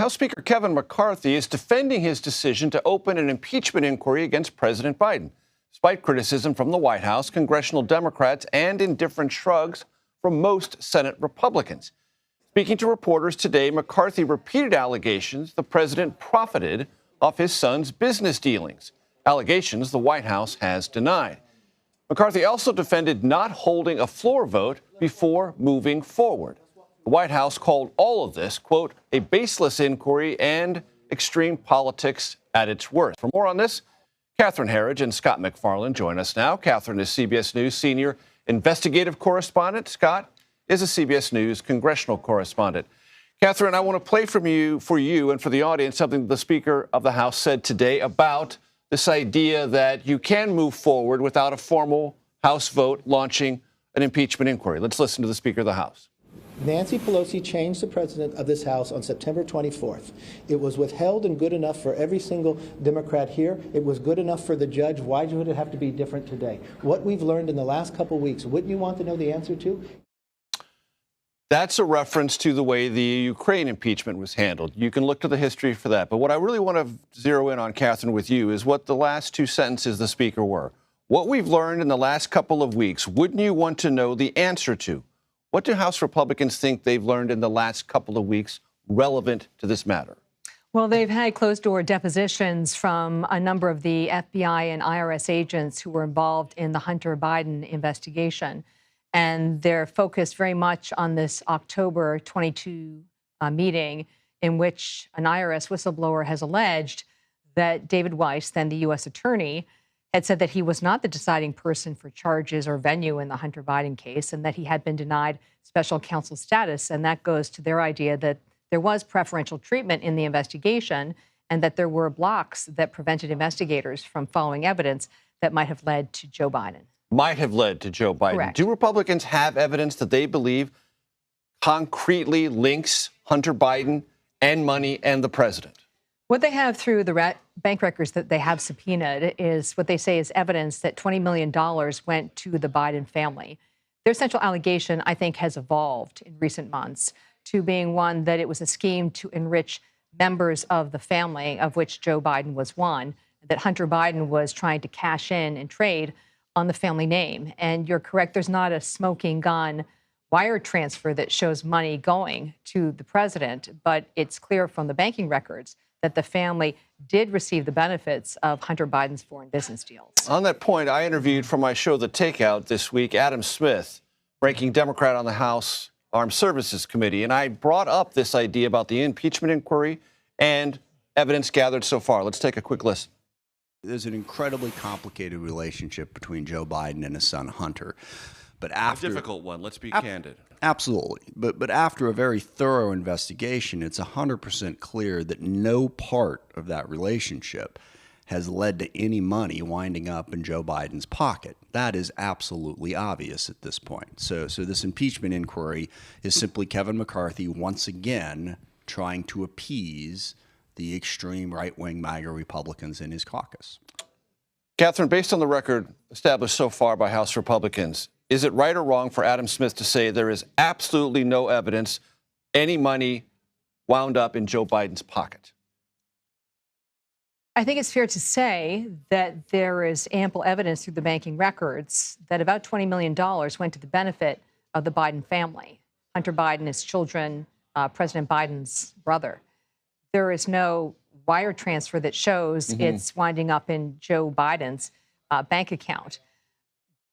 House Speaker Kevin McCarthy is defending his decision to open an impeachment inquiry against President Biden, despite criticism from the White House, congressional Democrats, and indifferent shrugs from most Senate Republicans. Speaking to reporters today, McCarthy repeated allegations the president profited off his son's business dealings, allegations the White House has denied. McCarthy also defended not holding a floor vote before moving forward. The White House called all of this, quote, a baseless inquiry and extreme politics at its worst. For more on this, Catherine Herridge and Scott MacFarlane join us now. Catherine is CBS News senior investigative correspondent. Scott is a CBS News congressional correspondent. Catherine, I want to play for you and for the audience something the Speaker of the House said today about this idea that you can move forward without a formal House vote launching an impeachment inquiry. Let's listen to the Speaker of the House. Nancy Pelosi changed the president of this House on September 24th. It was withheld and good enough for every single Democrat here. It was good enough for the judge. Why would it have to be different today? What we've learned in the last couple of weeks, wouldn't you want to know the answer to? That's a reference to the way the Ukraine impeachment was handled. You can look to the history for that. But what I really want to zero in on, Catherine, with you is what the last two sentences the Speaker were. What we've learned in the last couple of weeks, wouldn't you want to know the answer to? What do House Republicans think they've learned in the last couple of weeks relevant to this matter? Well, they've had closed-door depositions from a number of the FBI and IRS agents who were involved in the Hunter Biden investigation. And they're focused very much on this October 22 meeting in which an IRS whistleblower has alleged that David Weiss, then the U.S. attorney, had said that he was not the deciding person for charges or venue in the Hunter Biden case and that he had been denied special counsel status. And that goes to their idea that there was preferential treatment in the investigation and that there were blocks that prevented investigators from following evidence that might have led to Joe Biden. Might have led to Joe Biden. Correct. Do Republicans have evidence that they believe concretely links Hunter Biden and money and the president? What they have through the bank records that they have subpoenaed is what they say is evidence that $20 million went to the Biden family. Their central allegation, I think, has evolved in recent months to being one that it was a scheme to enrich members of the family, of which Joe Biden was one, that Hunter Biden was trying to cash in and trade on the family name. And you're correct, there's not a smoking gun wire transfer that shows money going to the president, but it's clear from the banking records that the family did receive the benefits of Hunter Biden's foreign business deals. On that point, I interviewed for my show, The Takeout, this week, Adam Smith, ranking Democrat on the House Armed Services Committee, and I brought up this idea about the impeachment inquiry and evidence gathered so far. Let's take a quick listen. There's an incredibly complicated relationship between Joe Biden and his son Hunter. But after a difficult one, let's be candid. Absolutely. But after a very thorough investigation, it's 100% clear that no part of that relationship has led to any money winding up in Joe Biden's pocket. That is absolutely obvious at this point. So this impeachment inquiry is simply Kevin McCarthy once again trying to appease the extreme right-wing MAGA Republicans in his caucus. Catherine, based on the record established so far by House Republicans, is it right or wrong for Adam Smith to say there is absolutely no evidence any money wound up in Joe Biden's pocket? I think it's fair to say that there is ample evidence through the banking records that about $20 million went to the benefit of the Biden family. Hunter Biden, his children, President Biden's brother. There is no wire transfer that shows it's winding up in Joe Biden's bank account.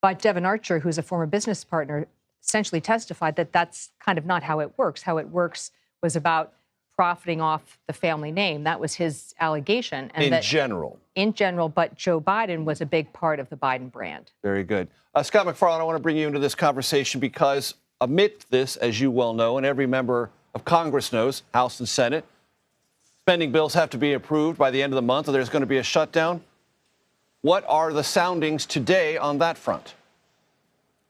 But Devin Archer, who's a former business partner, essentially testified that that's kind of not how it works. How it works was about profiting off the family name. That was his allegation. And in general. In general, but Joe Biden was a big part of the Biden brand. Very good. Scott MacFarlane, I want to bring you into this conversation because amidst this, as you well know, and every member of Congress knows, House and Senate, spending bills have to be approved by the end of the month or there's going to be a shutdown. What are the soundings today on that front?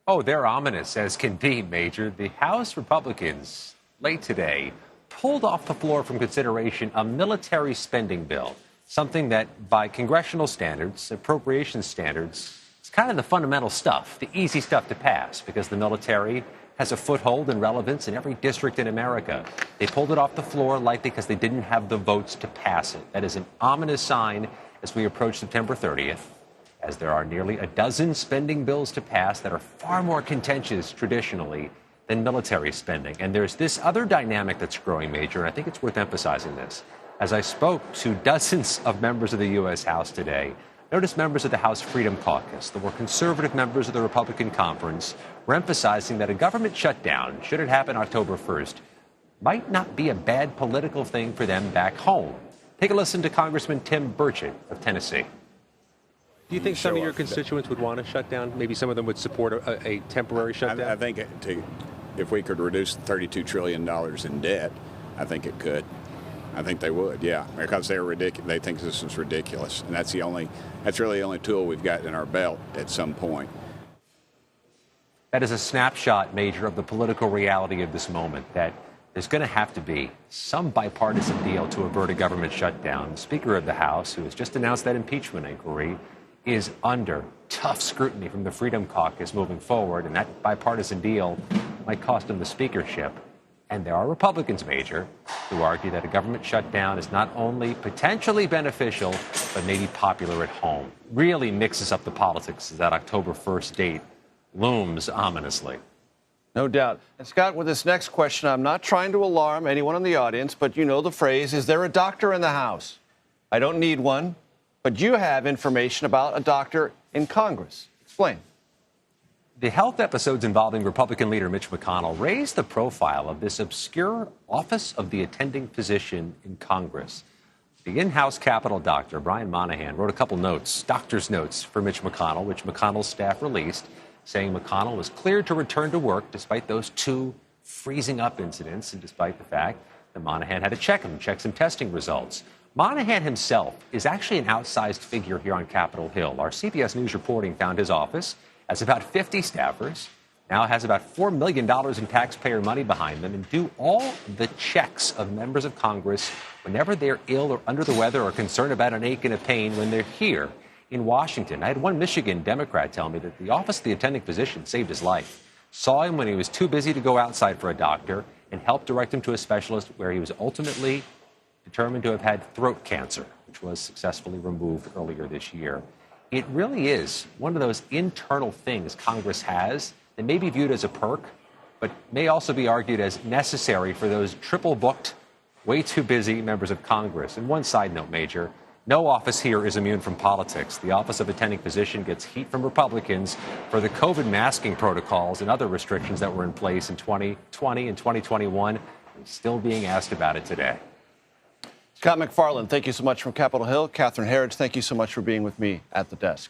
Oh, they're ominous as can be, Major. The House Republicans late today pulled off the floor from consideration a military spending bill, something that by congressional standards, appropriation standards, it's kind of the fundamental stuff, the easy stuff to pass because the military has a foothold and relevance in every district in America. They pulled it off the floor likely because they didn't have the votes to pass it. That is an ominous sign as we approach September 30th, as there are nearly a dozen spending bills to pass that are far more contentious traditionally than military spending. And there's this other dynamic that's growing, Major, and I think it's worth emphasizing this. As I spoke to dozens of members of the U.S. House today, notice members of the House Freedom Caucus, the more conservative members of the Republican Conference, were emphasizing that a government shutdown, should it happen October 1st, might not be a bad political thing for them back home. Take a listen to Congressman Tim Burchett of Tennessee. Do you think some of your constituents would want to shut down? Maybe some of them would support a temporary shutdown? I think if we could reduce $32 trillion in debt, I think it could. I think they would, yeah, because they're ridiculous. They think this is ridiculous, and that's really the only tool we've got in our belt at some point. That is a snapshot, Major, of the political reality of this moment, that there's going to have to be some bipartisan deal to avert a government shutdown. The Speaker of the House, who has just announced that impeachment inquiry, is under tough scrutiny from the Freedom Caucus moving forward, and that bipartisan deal might cost him the speakership. And there are Republicans, Major, who argue that a government shutdown is not only potentially beneficial, but maybe popular at home. Really mixes up the politics as that October 1st date looms ominously. No doubt. And Scott, with this next question, I'm not trying to alarm anyone in the audience, but you know the phrase, is there a doctor in the House? I don't need one, but you have information about a doctor in Congress. Explain. The health episodes involving Republican leader Mitch McConnell raised the profile of this obscure office of the attending physician in Congress. The in-house Capitol doctor, Brian Monahan, wrote a couple notes, doctor's notes for Mitch McConnell, which McConnell's staff released, saying McConnell was cleared to return to work despite those two freezing up incidents and despite the fact that Monahan had to check some testing results. Monahan himself is actually an outsized figure here on Capitol Hill. Our CBS News reporting found his office has about 50 staffers, now has about $4 million in taxpayer money behind them, and do all the checks of members of Congress whenever they're ill or under the weather or concerned about an ache and a pain when they're here in Washington. I had one Michigan Democrat tell me that the office of the attending physician saved his life, saw him when he was too busy to go outside for a doctor, and helped direct him to a specialist where he was ultimately determined to have had throat cancer, which was successfully removed earlier this year. It really is one of those internal things Congress has that may be viewed as a perk, but may also be argued as necessary for those triple-booked, way too busy members of Congress. And one side note, Major, no office here is immune from politics. The office of attending physician gets heat from Republicans for the COVID masking protocols and other restrictions that were in place in 2020 and 2021, and still being asked about it today. Scott MacFarlane, thank you so much from Capitol Hill. Catherine Herridge, thank you so much for being with me at the desk.